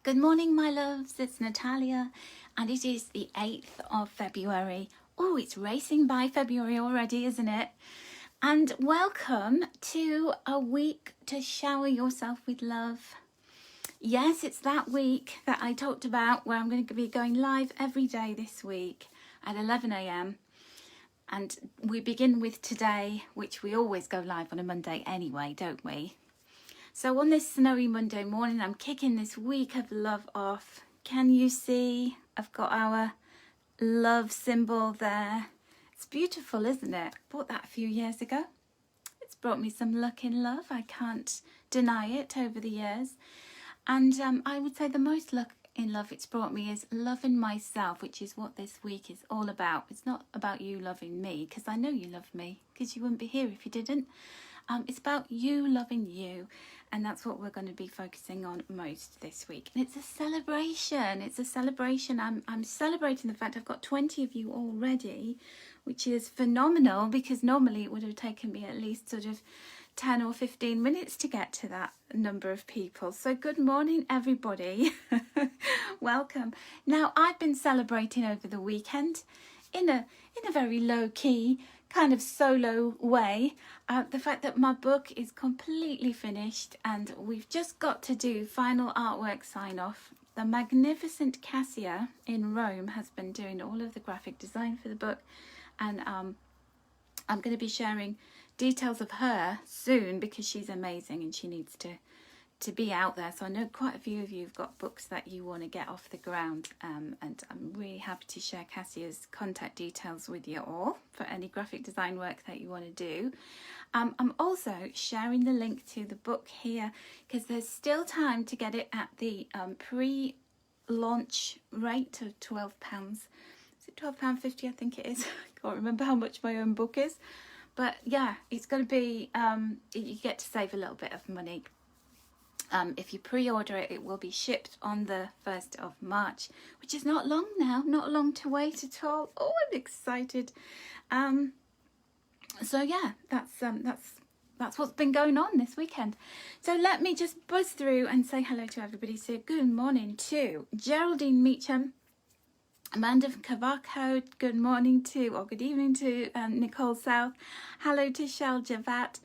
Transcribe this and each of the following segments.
Good morning, my loves. It's Natalia, and it is the 8th of February. Oh, it's racing by February already, isn't it? And welcome to a week to shower yourself with love. Yes, it's that week that I talked about where I'm going to be going live every day this week at 11 a.m. And we begin with today, which we always go live on a Monday anyway, don't we? So on this snowy Monday morning, I'm kicking this week of love off. Can you see? I've got our love symbol there. It's beautiful, isn't it? Bought that a few years ago. It's brought me some luck in love. I can't deny it over the years. And I would say the most luck in love it's brought me is loving myself, which is what this week is all about. It's not about you loving me, because I know you love me, because you wouldn't be here if you didn't. It's about you loving you, and that's what we're going to be focusing on most this week. And it's a celebration. It's a celebration. I'm celebrating the fact I've got 20 of you already, which is phenomenal, because normally it would have taken me at least sort of 10 or 15 minutes to get to that number of people. So good morning, everybody. Welcome. Now, I've been celebrating over the weekend in a very low-key kind of solo way, the fact that my book is completely finished and we've just got to do final artwork sign off. The magnificent Cassia in Rome has been doing all of the graphic design for the book, and I'm going to be sharing details of her soon because she's amazing and she needs to be out there. So I know quite a few of you have got books that you want to get off the ground, and I'm really happy to share Cassia's contact details with you all for any graphic design work that you want to do. I'm also sharing the link to the book here because there's still time to get it at the pre-launch rate of £12. Is it £12.50? I think it is. I can't remember how much my own book is, but yeah, it's going to be you get to save a little bit of money. If you pre-order it, it will be shipped on the 1st of March, which is not long now, not long to wait at all. Oh, I'm excited. So yeah, that's what's been going on this weekend. So let me just buzz through and say hello to everybody. So good morning to Geraldine Meacham, Amanda Cavaco, good morning to, or good evening to Nicole South. Hello to Shell Javat,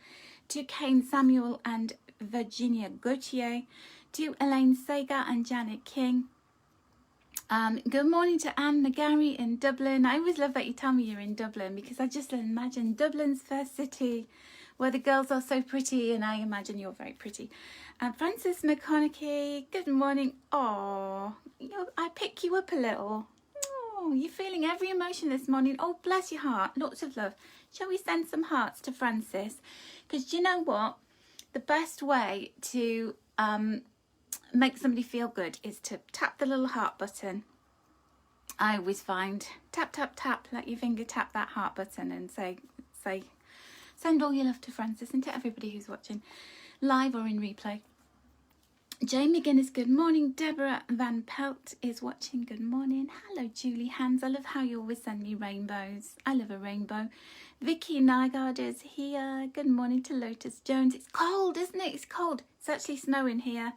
to Kane Samuel and Virginia Gauthier, to Elaine Sager and Janet King. Good morning to Anne McGarry in Dublin. I always love that you tell me you're in Dublin, because I just imagine Dublin's first city where the girls are so pretty, and I imagine you're very pretty. Frances McConaughey, good morning. Oh, I pick you up a little. Oh, you're feeling every emotion this morning. Oh, bless your heart. Lots of love. Shall we send some hearts to Frances? Because do you know what? The best way to make somebody feel good is to tap the little heart button. I always find tap, tap, tap, let your finger tap that heart button and say, send all your love to Frances and to everybody who's watching live or in replay. Jane McGuinness, good morning. Deborah Van Pelt is watching, good morning. Hello, Julie Hands. I love how you always send me rainbows. I love a rainbow. Vicky Nygaard is here. Good morning to Lotus Jones. It's cold, isn't it? It's cold. It's actually snowing here.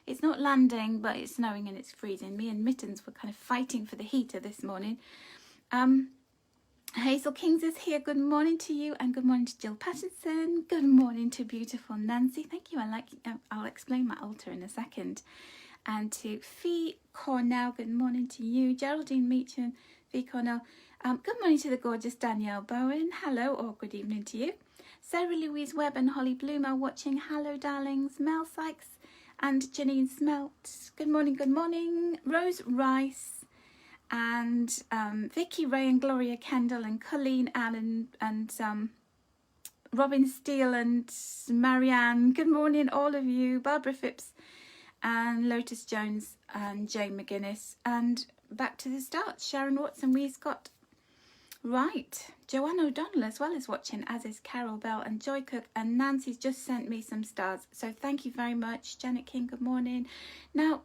It's not landing, but it's snowing and it's freezing. Me and Mittens were kind of fighting for the heater this morning. Hazel Kings is here. Good morning to you, and good morning to Jill Patterson. Good morning to beautiful Nancy. Thank you. I'll explain my altar in a second. And to Fee Cornell. Good morning to you, Geraldine Meacham. Fee Cornell. Good morning to the gorgeous Danielle Bowen. Hello, or good evening to you. Sarah Louise Webb and Holly Bloom are watching. Hello, darlings. Mel Sykes and Janine Smelt. Good morning. Good morning. Rose Rice. And Vicky Ray and Gloria Kendall and Colleen Allen and Robin Steele and Marianne. Good morning, all of you. Barbara Phipps and Lotus Jones and Jane McGuinness. And back to the start, Sharon Watson, Wee Scott. Right, Joanne O'Donnell as well is watching, as is Carol Bell and Joy Cook. And Nancy's just sent me some stars. So thank you very much. Janet King, good morning. Now,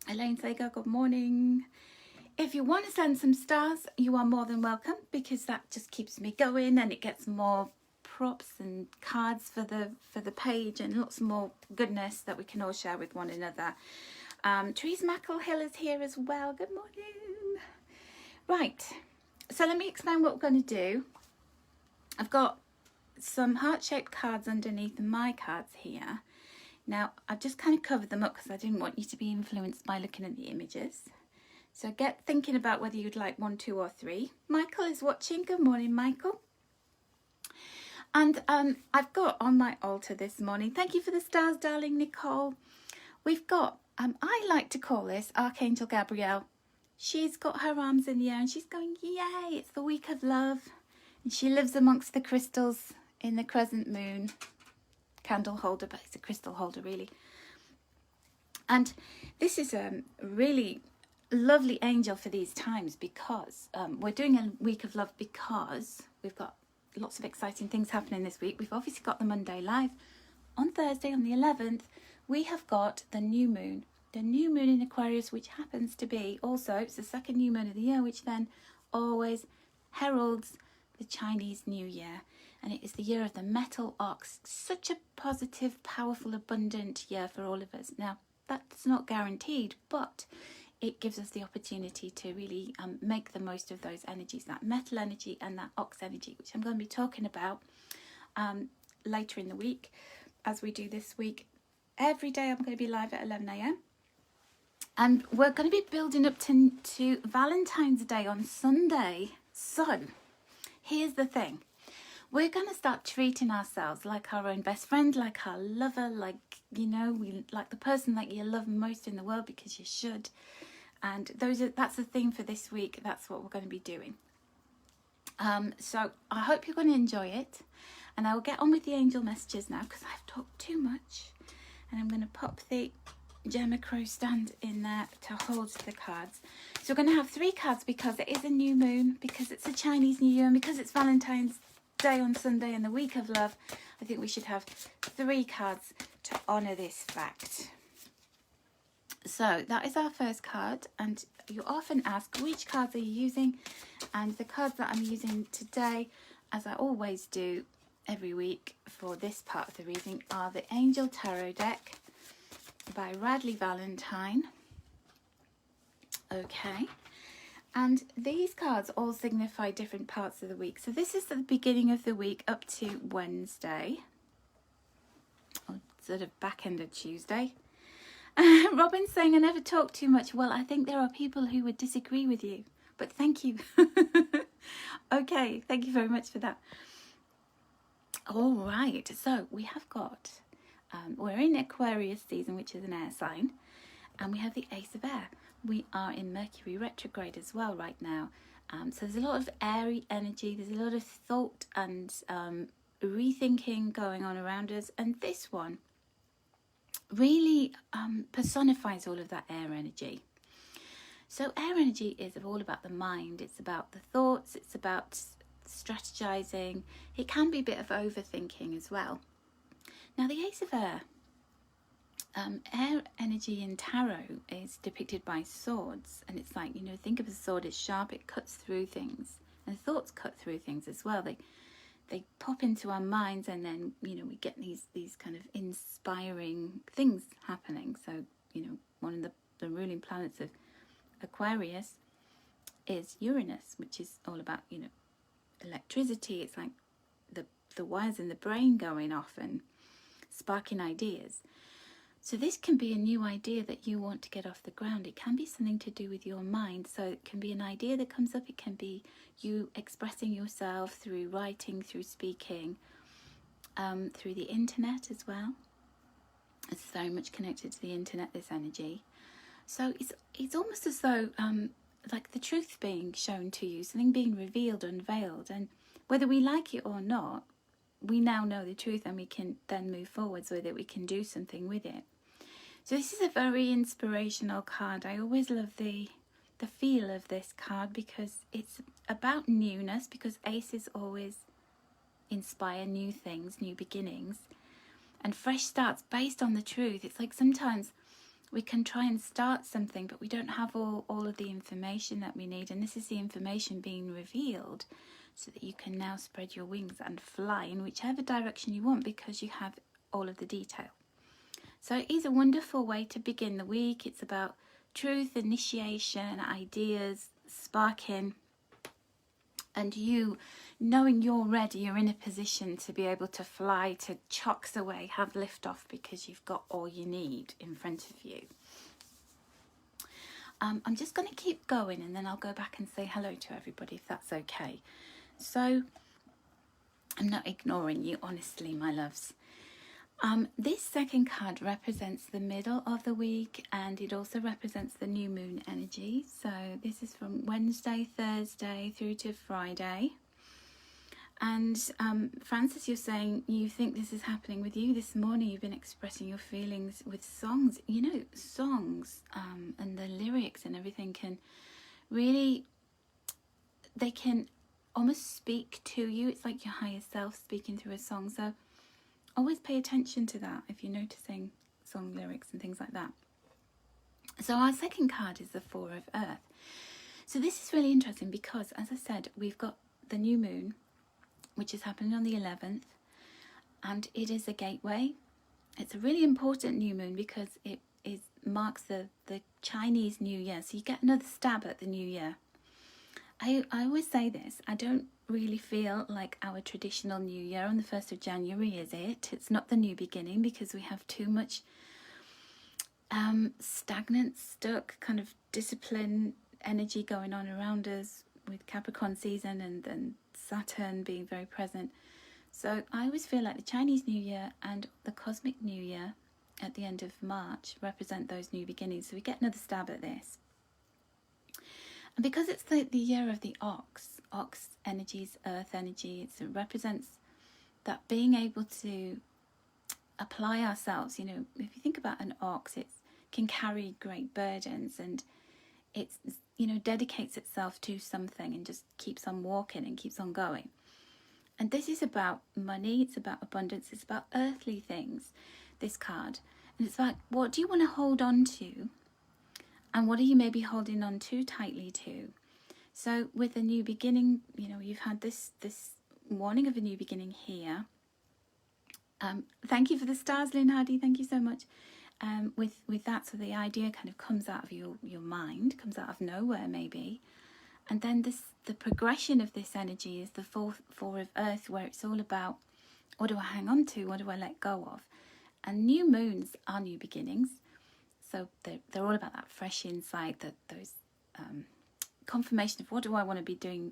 Elaine Sager, good morning. If you want to send some stars, you are more than welcome, because that just keeps me going and it gets more props and cards for the page and lots more goodness that we can all share with one another. Therese Mackelhill is here as well. Good morning. Right, so let me explain what we're going to do. I've got some heart-shaped cards underneath my cards here. Now, I've just kind of covered them up because I didn't want you to be influenced by looking at the images. So get thinking about whether you'd like 1, 2 or 3. Michael is watching. Good morning, Michael. And I've got on my altar this morning, thank you for the stars, darling Nicole. We've got, I like to call this Archangel Gabrielle. She's got her arms in the air and she's going, yay, it's the week of love. And she lives amongst the crystals in the crescent moon candle holder, but it's a crystal holder really. And this is a really lovely angel for these times because we're doing a week of love because we've got lots of exciting things happening this week. We've obviously got the Monday Live. On Thursday, on the 11th, we have got the new moon. The new moon in Aquarius, which happens to be also, it's the second new moon of the year, which then always heralds the Chinese New Year. And it is the year of the metal ox. Such a positive, powerful, abundant year for all of us. Now, that's not guaranteed, but it gives us the opportunity to really make the most of those energies, that metal energy and that ox energy, which I'm going to be talking about later in the week, as we do this week. Every day I'm going to be live at 11 a.m. And we're going to be building up to Valentine's Day on Sunday. So, here's the thing. We're going to start treating ourselves like our own best friend, like our lover, like, you know, like the person that you love most in the world, because you should. And that's the theme for this week. That's what we're going to be doing. So I hope you're going to enjoy it. And I will get on with the angel messages now because I've talked too much. And I'm going to pop the Gemma Crow stand in there to hold the cards. So we're going to have 3 cards because it is a new moon, because it's a Chinese New Year, and because it's Valentine's Day on Sunday and the week of love. I think we should have 3 cards to honour this fact. So that is our first card, and you often ask which cards are you using, and the cards that I'm using today, as I always do every week for this part of the reading, are the Angel Tarot deck by Radley Valentine. Okay, and these cards all signify different parts of the week. So this is the beginning of the week up to Wednesday, or sort of back end of Tuesday. Robin's saying I never talk too much. Well, I think there are people who would disagree with you, but thank you. Okay, thank you very much for that. All right, so we have got, we're in Aquarius season, which is an air sign, and we have the Ace of Air. We are in Mercury retrograde as well right now. So there's a lot of airy energy, there's a lot of thought and rethinking going on around us, and this one really personifies all of that air energy. So air energy is all about the mind, it's about the thoughts, it's about strategizing. It can be a bit of overthinking as well. Now the Ace of Air, air energy in tarot is depicted by swords, and it's like, you know, think of a sword as sharp, it cuts through things, and thoughts cut through things as well. They pop into our minds, and then, you know, we get these kind of inspiring things happening. So, you know, one of the ruling planets of Aquarius is Uranus, which is all about, you know, electricity. It's like the wires in the brain going off and sparking ideas. So this can be a new idea that you want to get off the ground. It can be something to do with your mind. So it can be an idea that comes up. It can be you expressing yourself through writing, through speaking, through the internet as well. It's very much connected to the internet, this energy. So it's almost as though like the truth being shown to you, something being revealed, unveiled. And whether we like it or not, we now know the truth, and we can then move forwards with it. We can do something with it. So this is a very inspirational card. I always love the feel of this card because it's about newness, because aces always inspire new things, new beginnings, and fresh starts based on the truth. It's like sometimes we can try and start something, but we don't have all of the information that we need, and this is the information being revealed so that you can now spread your wings and fly in whichever direction you want because you have all of the detail. So it is a wonderful way to begin the week. It's about truth, initiation, ideas, sparking, and you knowing you're ready, you're in a position to be able to fly, to chocks away, have liftoff, because you've got all you need in front of you. I'm just going to keep going, and then I'll go back and say hello to everybody, if that's okay. So I'm not ignoring you, honestly, my loves. This second card represents the middle of the week, and it also represents the new moon energy. So this is from Wednesday, Thursday through to Friday. And Francis, you're saying you think this is happening with you this morning. You've been expressing your feelings with songs. You know, songs and the lyrics and everything can really, they can almost speak to you. It's like your higher self speaking through a song. So always pay attention to that if you're noticing song lyrics and things like that. So our second card is the Four of Earth. So this is really interesting because, as I said, we've got the new moon, which is happening on the 11th, and it is a gateway. It's a really important new moon because it marks the Chinese New Year. So you get another stab at the new year. I always say this, I don't really feel like our traditional new year on the 1st of January is it. It's not the new beginning because we have too much stagnant, stuck kind of discipline energy going on around us with Capricorn season and Saturn being very present. So I always feel like the Chinese New Year and the Cosmic New Year at the end of March represent those new beginnings. So we get another stab at this. And because it's the year of the ox energies, earth energy, it represents that being able to apply ourselves. You know, if you think about an ox, it can carry great burdens, and it's, you know, dedicates itself to something and just keeps on walking and keeps on going. And this is about money, it's about abundance, it's about earthly things, this card. And it's like, what do you want to hold on to? And what are you maybe holding on too tightly to? So with a new beginning, you know, you've had this warning of a new beginning here. Thank you for the stars, Lynn Hardy, thank you so much. With that, so the idea kind of comes out of your mind, comes out of nowhere maybe. And then the progression of this energy is the four of Earth, where it's all about, what do I hang on to? What do I let go of? And new moons are new beginnings. So they're all about that fresh insight, those confirmation of what do I want to be doing,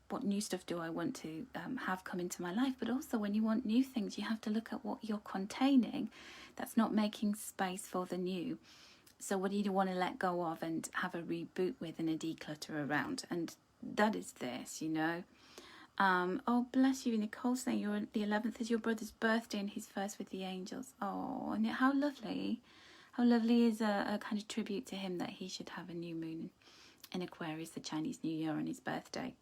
what new stuff do I want to have come into my life. But also when you want new things, you have to look at what you're containing that's not making space for the new. So what do you want to let go of and have a reboot with and a declutter around? And that is this, you know. Oh, bless you, Nicole, saying the 11th is your brother's birthday and he's first with the angels. Oh, and how lovely. How lovely is a kind of tribute to him that he should have a new moon in Aquarius, the Chinese New Year, on his birthday.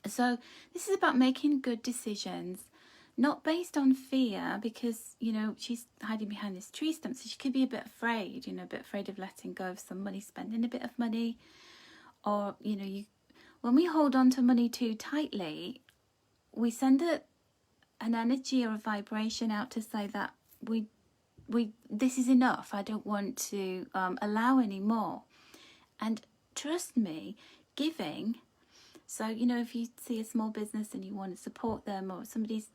So this is about making good decisions, not based on fear, because, you know, she's hiding behind this tree stump, so she could be a bit afraid, you know, a bit afraid of letting go of some money, spending a bit of money. Or, you know, when we hold on to money too tightly, we send an energy or a vibration out to say that this is enough. I don't want to allow any more. And trust me, giving. So, you know, if you see a small business and you want to support them, or somebody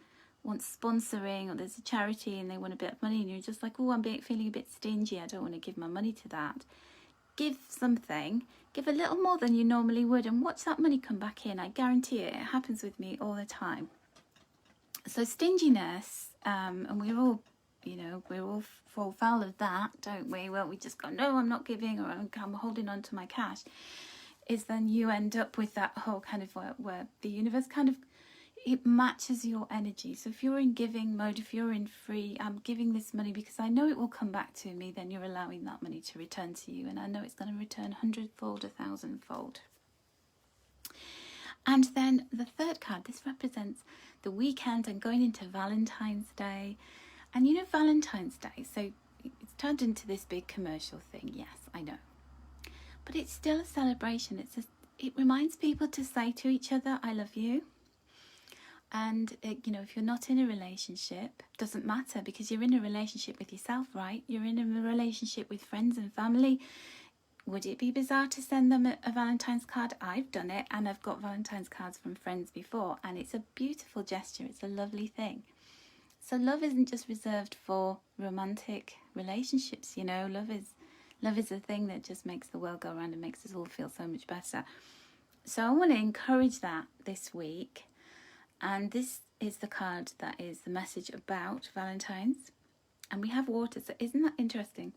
wants sponsoring, or there's a charity and they want a bit of money, and you're just like, oh, I'm feeling a bit stingy, I don't want to give my money to that. Give something, give a little more than you normally would, and watch that money come back in. I guarantee it happens with me all the time. So stinginess, and we're all, you know, we all fall foul of that, don't we? Well, we just go, no, I'm not giving, or I'm holding on to my cash. Is then you end up with that whole kind of where the universe kind of, it matches your energy. So if you're in giving mode, if you're in free, I'm giving this money because I know it will come back to me, then you're allowing that money to return to you. And I know it's going to return 100-fold, 1,000-fold. And then the third card, this represents the weekend and going into Valentine's Day. And you know, Valentine's Day, so it's turned into this big commercial thing. Yes, I know. But it's still a celebration. It reminds people to say to each other, I love you. And, you know, if you're not in a relationship, doesn't matter, because you're in a relationship with yourself, right? You're in a relationship with friends and family. Would it be bizarre to send them a Valentine's card? I've done it, and I've got Valentine's cards from friends before, and it's a beautiful gesture. It's a lovely thing. So love isn't just reserved for romantic relationships, you know. Love is a thing that just makes the world go round and makes us all feel so much better. So I want to encourage that this week. And this is the card that is the message about Valentine's. And we have water. So isn't that interesting?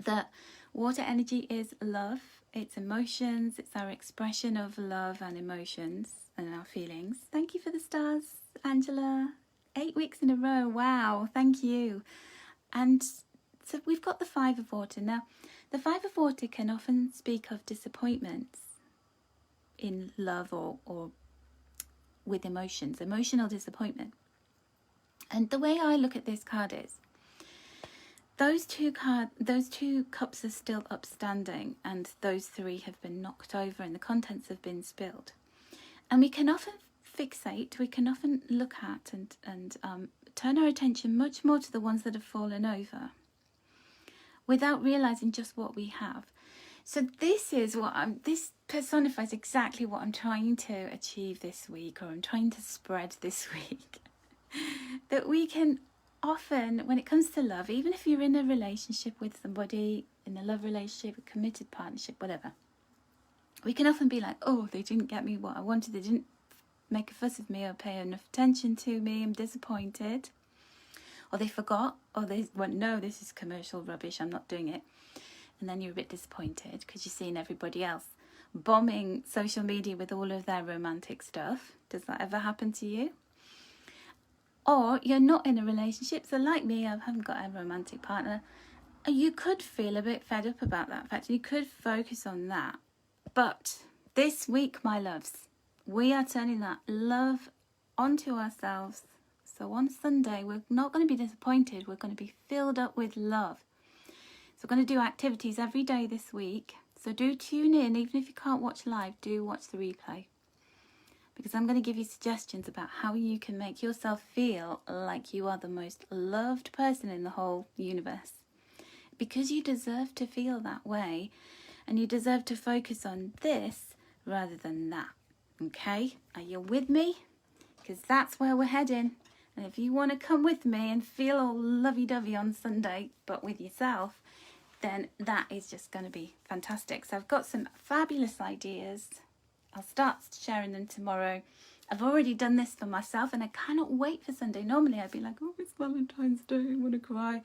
That water energy is love. It's emotions. It's our expression of love and emotions and our feelings. Thank you for the stars, Angela. 8 weeks in a row. Wow. Thank you. And so we've got the Five of Water. Now, the Five of Water can often speak of disappointments in love or with emotions, emotional disappointment. And the way I look at this card is those two cups are still upstanding, and those three have been knocked over and the contents have been spilled. And we can often fixate, we can often look at and turn our attention much more to the ones that have fallen over without realizing just what we have. So this personifies exactly what I'm trying to achieve this week, or I'm trying to spread this week. That we can often, when it comes to love, even if you're in a relationship with somebody, in a love relationship, a committed partnership, whatever, we can often be like, oh, they didn't get me what I wanted, they didn't make a fuss of me or pay enough attention to me, I'm disappointed. Or they forgot, or they went, no, this is commercial rubbish, I'm not doing it. And then you're a bit disappointed because you're seeing everybody else bombing social media with all of their romantic stuff. Does that ever happen to you? Or you're not in a relationship, so like me, I haven't got a romantic partner. You could feel a bit fed up about that fact. You could focus on that. But this week, my loves, we are turning that love onto ourselves. So on Sunday, we're not going to be disappointed. We're going to be filled up with love. So we're going to do activities every day this week. So do tune in, even if you can't watch live, do watch the replay. Because I'm going to give you suggestions about how you can make yourself feel like you are the most loved person in the whole universe. Because you deserve to feel that way, and you deserve to focus on this rather than that. Okay? Are you with me? Because that's where we're heading. And if you want to come with me and feel all lovey-dovey on Sunday, but with yourself, then that is just going to be fantastic. So I've got some fabulous ideas. I'll start sharing them tomorrow. I've already done this for myself, and I cannot wait for Sunday. Normally I'd be like, oh, it's Valentine's Day, I want to cry.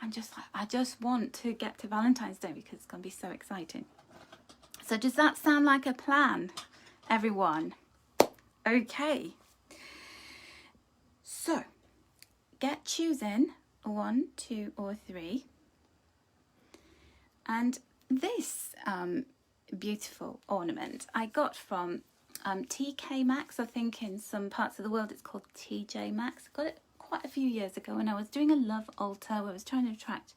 I'm just like, I just want to get to Valentine's Day because it's going to be so exciting. So does that sound like a plan, everyone? Okay. So get choosing 1, 2, or 3. And this beautiful ornament I got from TK Maxx. I think in some parts of the world it's called TJ Maxx. I got it quite a few years ago when I was doing a love altar where I was trying to attract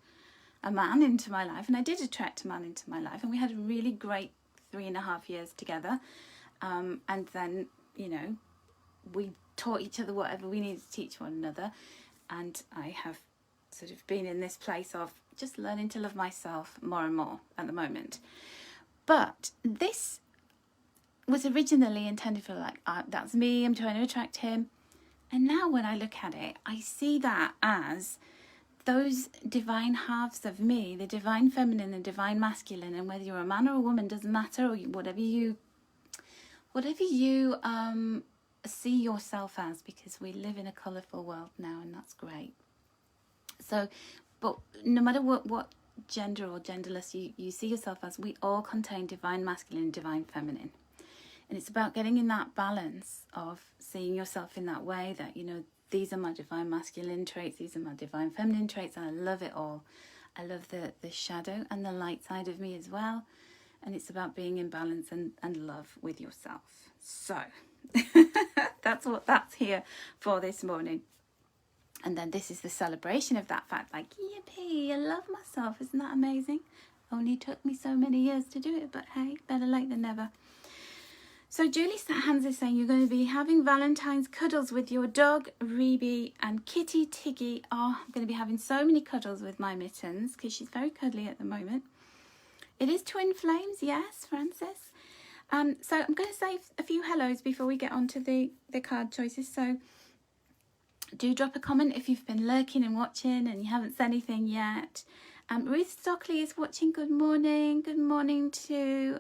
a man into my life. And I did attract a man into my life. And we had a really great 3.5 years together. And then, you know, we taught each other whatever we needed to teach one another. And I have sort of been in this place of just learning to love myself more and more at the moment. But this was originally intended for like, that's me, I'm trying to attract him. And now when I look at it, I see that as those divine halves of me, the divine feminine and divine masculine, and whether you're a man or a woman doesn't matter, or whatever you see yourself as, because we live in a colourful world now, and that's great. So, but no matter what gender or genderless you see yourself as, we all contain divine masculine and divine feminine. And it's about getting in that balance of seeing yourself in that way, that, you know, these are my divine masculine traits, these are my divine feminine traits, and I love it all. I love the shadow and the light side of me as well. And it's about being in balance and love with yourself. So that's here for this morning. And then this is the celebration of that fact, like, yippee, I love myself. Isn't that amazing? Only took me so many years to do it, but hey, better late than never. So Julie Hands is saying you're going to be having Valentine's cuddles with your dog, Rebe, and Kitty Tiggy. Oh, I'm going to be having so many cuddles with my Mittens because she's very cuddly at the moment. It is twin flames, yes, Francis. So I'm going to say a few hellos before we get on to the card choices. So do drop a comment if you've been lurking and watching and you haven't said anything yet. Ruth Stockley is watching. Good morning. Good morning to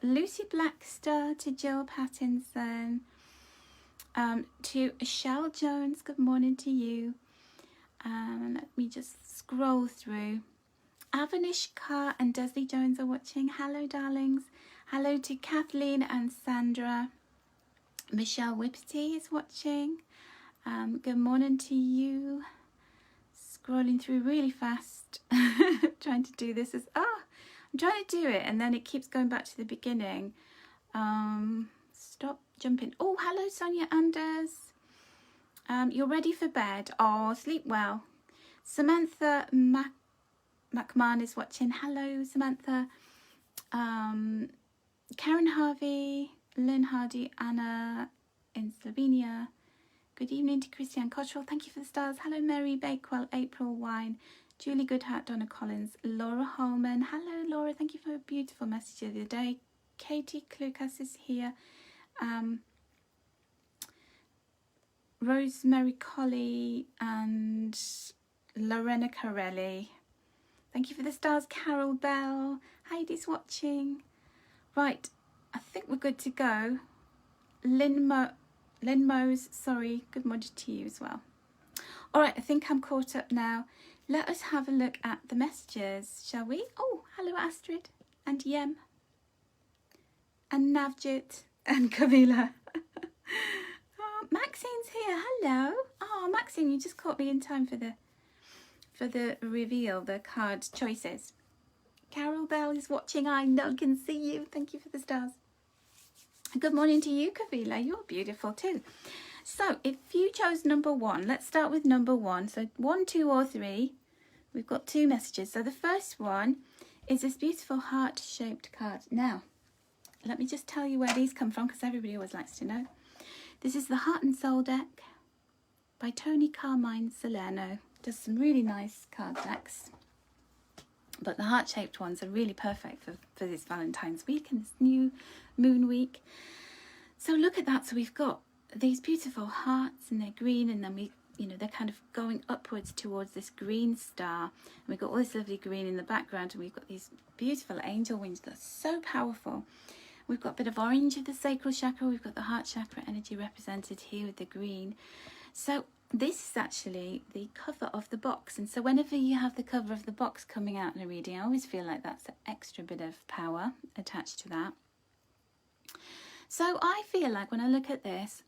Lucy Blackster, to Jill Pattinson, to Michelle Jones. Good morning to you. Let me just scroll through. Avanish Carr and Desley Jones are watching. Hello, darlings. Hello to Kathleen and Sandra. Michelle Whipsty is watching. Good morning to you. Scrolling through really fast. Trying to do this I'm trying to do it and then it keeps going back to the beginning. Stop jumping. Oh, hello, Sonia Anders. You're ready for bed. Oh, sleep well. Samantha McMahon is watching. Hello, Samantha. Karen Harvey, Lynn Hardy, Anna in Slovenia. Good evening to Christiane Cottrell. Thank you for the stars. Hello, Mary Bakewell, April Wine, Julie Goodhart, Donna Collins, Laura Holman. Hello, Laura. Thank you for a beautiful message the other day. Katie Klukas is here. Rosemary Colley and Lorena Corelli. Thank you for the stars. Carol Bell. Heidi's watching. Right, I think we're good to go. Lynn Mose, sorry, good morning to you as well. All right, I think I'm caught up now. Let us have a look at the messages, shall we? Oh, hello Astrid and Yem and Navjit and Camila. Oh, Maxine's here. Hello. Oh, Maxine, you just caught me in time for the reveal, the card choices. Carol Bell is watching. I know, can see you. Thank you for the stars. Good morning to you, Kavila. You're beautiful too. So if you chose number one, let's start with number one. So 1, 2 or 3, we've got 2 messages. So the first one is this beautiful heart-shaped card. Now, let me just tell you where these come from because everybody always likes to know. This is the Heart and Soul deck by Tony Carmine Salerno. Does some really nice card decks. But the heart-shaped ones are really perfect for this Valentine's week and this new moon week. So look at that. So we've got these beautiful hearts and they're green, and then they're kind of going upwards towards this green star. And we've got all this lovely green in the background, and we've got these beautiful angel wings that are so powerful. We've got a bit of orange of the sacral chakra. We've got the heart chakra energy represented here with the green. So this is actually the cover of the box, and so whenever you have the cover of the box coming out in a reading, I always feel like that's an extra bit of power attached to that. So I feel like when I look at this,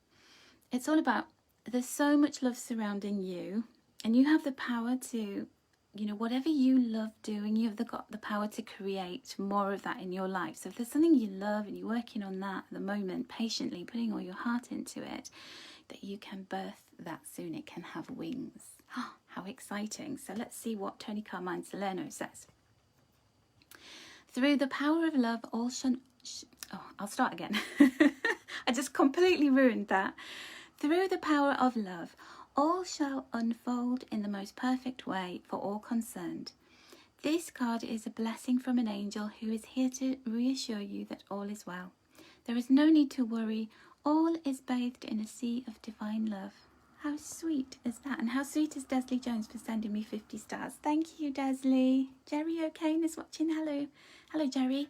it's all about there's so much love surrounding you, and you have the power to, whatever you love doing, you've got the power to create more of that in your life. So if there's something you love and you're working on that at the moment, patiently putting all your heart into it, that you can birth that soon. It can have wings. Oh, how exciting. So let's see what Tony Carmine Salerno says. Through the power of love, all I'll start again. I just completely ruined that. Through the power of love, all shall unfold in the most perfect way for all concerned. This card is a blessing from an angel who is here to reassure you that all is well. There is no need to worry. All is bathed in a sea of divine love. How sweet is that? And how sweet is Desley Jones for sending me 50 stars. Thank you, Desley. Jerry O'Kane is watching. Hello. Hello, Jerry.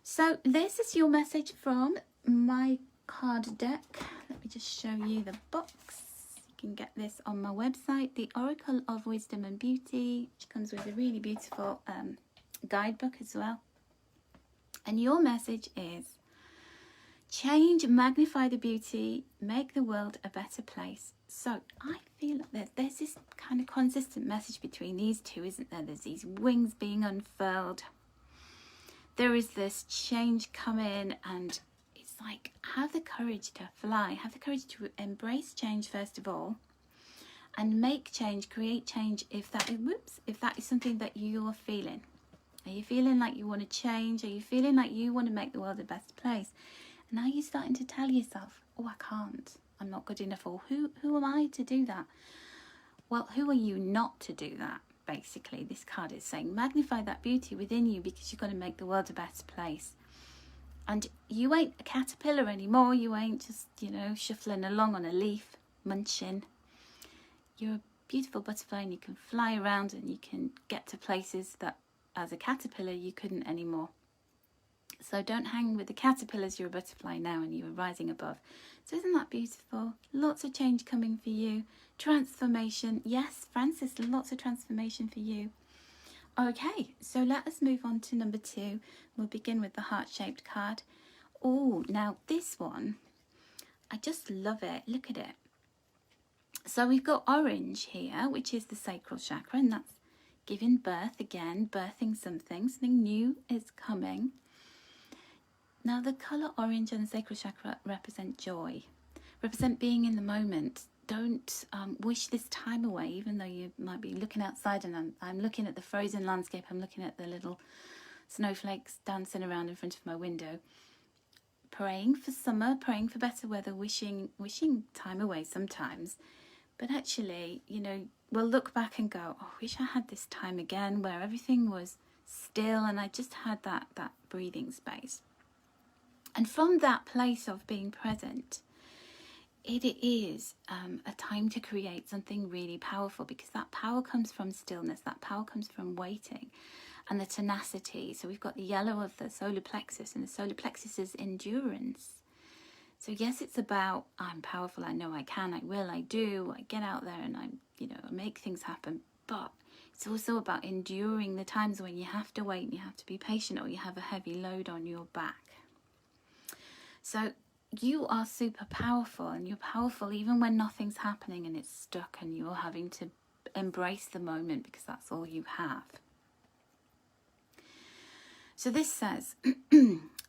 So this is your message from my card deck. Let me just show you the box. You can get this on my website, the Oracle of Wisdom and Beauty, which comes with a really beautiful guidebook as well. And your message is: change, magnify the beauty, make the world a better place. So I feel that there's this kind of consistent message between these two, isn't there? There's these wings being unfurled. There is this change coming, and it's like, have the courage to fly. Have the courage to embrace change first of all, and make change, create change if that is something that you're feeling. Are you feeling like you want to change? Are you feeling like you want to make the world a better place? And are you starting to tell yourself, oh, I can't, I'm not good enough, or who am I to do that? Well, who are you not to do that? Basically, this card is saying magnify that beauty within you, because you're going to make the world a better place. And you ain't a caterpillar anymore. You ain't just, shuffling along on a leaf, munching. You're a beautiful butterfly, and you can fly around, and you can get to places that as a caterpillar you couldn't anymore. So don't hang with the caterpillars. You're a butterfly now, and you're rising above. So isn't that beautiful? Lots of change coming for you. Transformation. Yes, Francis, lots of transformation for you. Okay, so let us move on to number 2. We'll begin with the heart-shaped card. Oh, now this one, I just love it. Look at it. So we've got orange here, which is the sacral chakra, and that's giving birth again, birthing something new is coming. Now the colour orange and the sacral chakra represent joy, represent being in the moment. Don't wish this time away, even though you might be looking outside, and I'm looking at the frozen landscape, I'm looking at the little snowflakes dancing around in front of my window, praying for summer, praying for better weather, wishing time away sometimes. But actually, we'll look back and go, oh, I wish I had this time again where everything was still and I just had that breathing space. And from that place of being present, it is a time to create something really powerful, because that power comes from stillness, that power comes from waiting and the tenacity. So we've got the yellow of the solar plexus, and the solar plexus is endurance. So yes, it's about I'm powerful, I know I can, I will, I do, I get out there and I make things happen. But it's also about enduring the times when you have to wait and you have to be patient, or you have a heavy load on your back. So you are super powerful, and you're powerful even when nothing's happening and it's stuck and you're having to embrace the moment because that's all you have. So this says,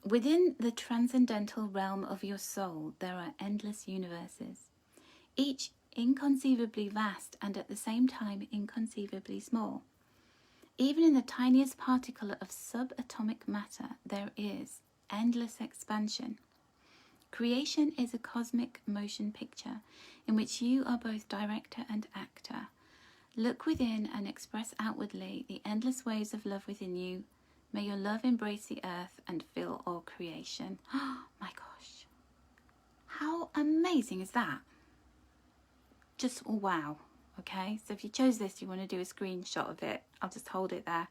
within the transcendental realm of your soul, there are endless universes, each inconceivably vast and at the same time inconceivably small. Even in the tiniest particle of subatomic matter, there is endless expansion. Creation is a cosmic motion picture in which you are both director and actor. Look within and express outwardly the endless waves of love within you. May your love embrace the earth and fill all creation. Oh my gosh. How amazing is that? Just wow. Okay, so if you chose this, you want to do a screenshot of it. I'll just hold it there.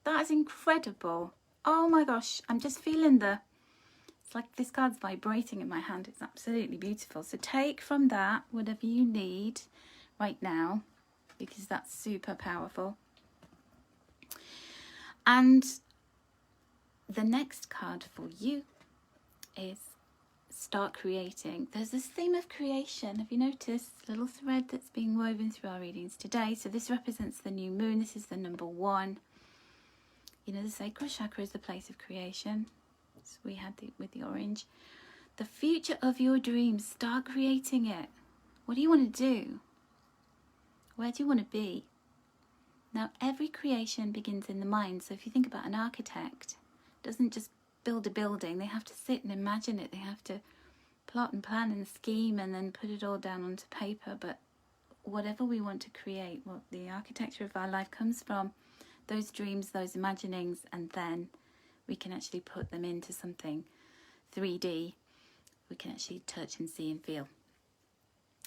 That is incredible. Oh my gosh, I'm just feeling it's like this card's vibrating in my hand. It's absolutely beautiful. So take from that whatever you need right now, because that's super powerful. And the next card for you is start creating. There's this theme of creation. Have you noticed a little thread that's being woven through our readings today? So this represents the new moon. This is the number 1. The sacral chakra is the place of creation. So we had with the orange. The future of your dreams. Start creating it. What do you want to do? Where do you want to be? Now, every creation begins in the mind. So if you think about an architect, doesn't just build a building. They have to sit and imagine it. They have to plot and plan and scheme and then put it all down onto paper. But whatever we want to create, what the architecture of our life comes from those dreams, those imaginings, and then we can actually put them into something 3D. We can actually touch and see and feel.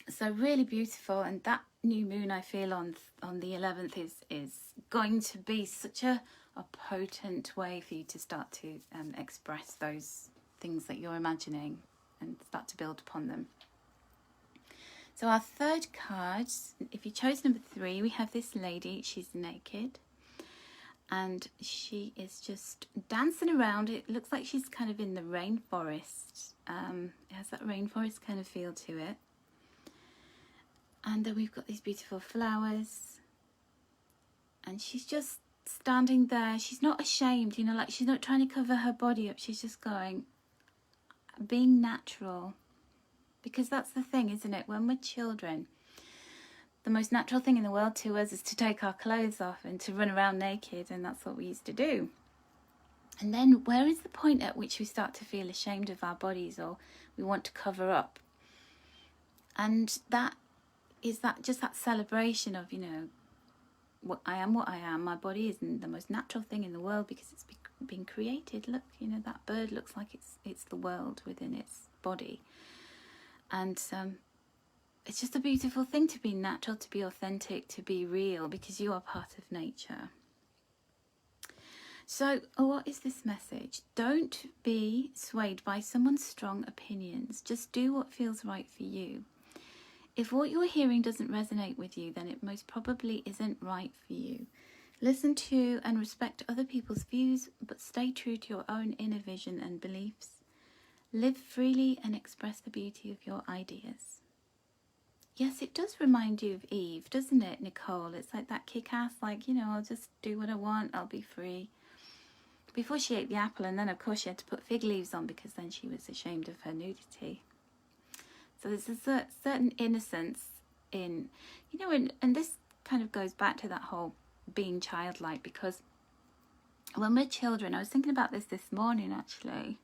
So really beautiful. And that new moon, I feel, on the 11th is going to be such a potent way for you to start to express those things that you're imagining and start to build upon them. So our third card, if you chose number 3, we have this lady. She's naked and she is just dancing around. It looks like she's kind of in the rainforest. It has that rainforest kind of feel to it. And then we've got these beautiful flowers, and she's just standing there. She's not ashamed, like she's not trying to cover her body up. She's just being natural, because that's the thing, isn't it? When we're children, the most natural thing in the world to us is to take our clothes off and to run around naked, and that's what we used to do. And then where is the point at which we start to feel ashamed of our bodies, or we want to cover up? And that is just that celebration of, you know, what I am, my body isn't the most natural thing in the world because it's been created. Look, you know, that bird looks like it's the world within its body. And it's just a beautiful thing to be natural, to be authentic, to be real, because you are part of nature. So what is this message? Don't be swayed by someone's strong opinions. Just do what feels right for you. If what you're hearing doesn't resonate with you, then it most probably isn't right for you. Listen to and respect other people's views, but stay true to your own inner vision and beliefs. Live freely and express the beauty of your ideas. Yes, it does remind you of Eve, doesn't it, Nicole? It's like that kick-ass, like, you know, I'll just do what I want, I'll be free. Before she ate the apple, and then, of course, she had to put fig leaves on because then she was ashamed of her nudity. So there's a certain innocence in, you know, and this kind of goes back to that whole being childlike, because when we're children, I was thinking about this morning, actually.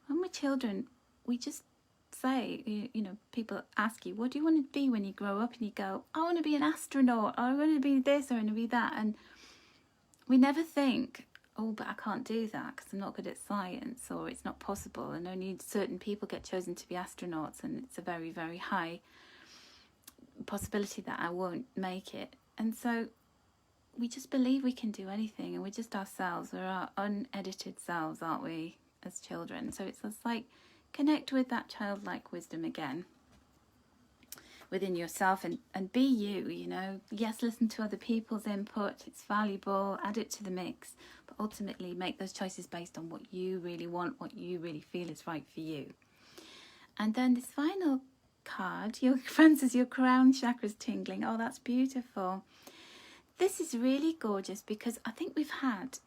When we're children, we just say, you know, people ask you, what do you want to be when you grow up? And you go, I want to be an astronaut, or I want to be this, or I want to be that. And we never think, oh, but I can't do that because I'm not good at science, or it's not possible, and only certain people get chosen to be astronauts, and it's a very, very high possibility that I won't make it. And so we just believe we can do anything, and we're just ourselves. We're our unedited selves, aren't we, as children? So it's just like, connect with that childlike wisdom again within yourself, and be you, you know. Yes, listen to other people's input, it's valuable, add it to the mix, but ultimately make those choices based on what you really want, what you really feel is right for you. And then this final card, your Francis, your crown chakra's tingling. Oh, that's beautiful. This is really gorgeous because I think we've had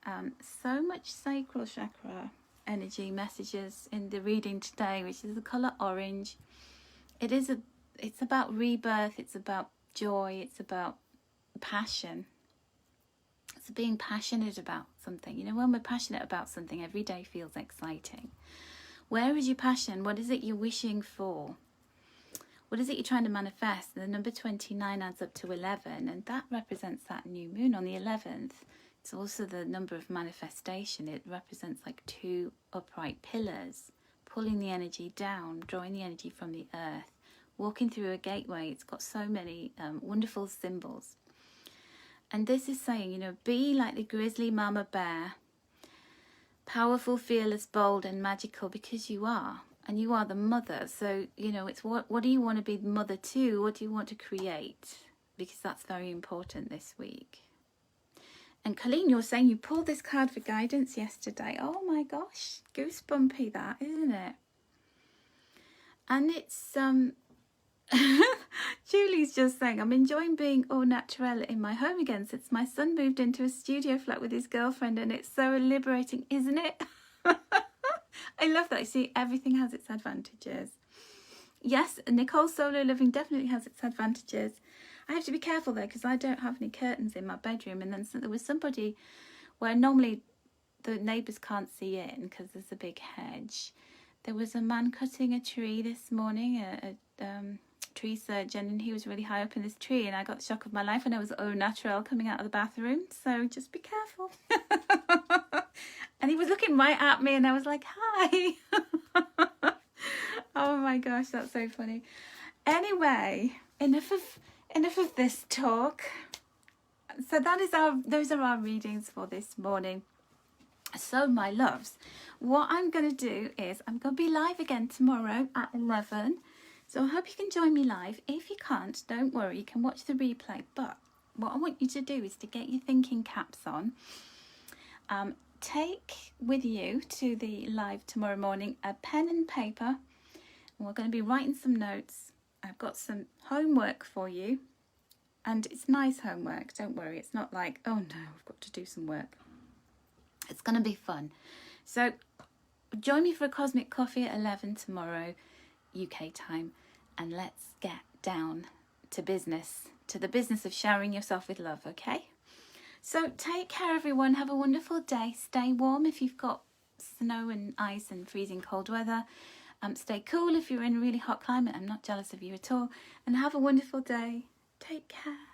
so much sacral chakra energy messages in the reading today, which is the colour orange. It's about rebirth, it's about joy, it's about passion. It's being passionate about something. You know, when we're passionate about something, every day feels exciting. Where is your passion? What is it you're wishing for? What is it you're trying to manifest? And the number 29 adds up to 11, and that represents that new moon on the 11th. It's also the number of manifestation. It represents like two upright pillars, pulling the energy down, drawing the energy from the earth, walking through a gateway. It's got so many wonderful symbols. And this is saying, you know, be like the grizzly mama bear, powerful, fearless, bold and magical, because you are. And you are the mother. So, you know, it's what do you want to be the mother to? What do you want to create? Because that's very important this week. And Colleen, you're saying you pulled this card for guidance yesterday. Oh my gosh, goosebumpy that, isn't it? And it's Julie's just saying, I'm enjoying being au naturel in my home again since my son moved into a studio flat with his girlfriend, and it's so liberating, isn't it? I love that. See, everything has its advantages. Yes, Nicole, solo living definitely has its advantages. I have to be careful though, because I don't have any curtains in my bedroom, and then there was somebody where normally the neighbours can't see in because there's a big hedge. There was a man cutting a tree this morning, a tree surgeon, and he was really high up in this tree, and I got the shock of my life when I was au naturel coming out of the bathroom. So just be careful. And he was looking right at me, and I was like, hi. Oh my gosh, that's so funny. Anyway, enough of this talk. So those are our readings for this morning. So my loves, what I'm going to do is I'm going to be live again tomorrow at 11. So I hope you can join me live. If you can't, don't worry, you can watch the replay. But what I want you to do is to get your thinking caps on. Take with you to the live tomorrow morning a pen and paper, and we're going to be writing some notes. I've got some homework for you, and it's nice homework, don't worry. It's not like, oh no, I've got to do some work. It's going to be fun. So join me for a cosmic coffee at 11 tomorrow UK time, and let's get down to business. to the business of showering yourself with love, okay? So take care, everyone. Have a wonderful day. Stay warm if you've got snow and ice and freezing cold weather. Stay cool if you're in a really hot climate. I'm not jealous of you at all. And have a wonderful day. Take care.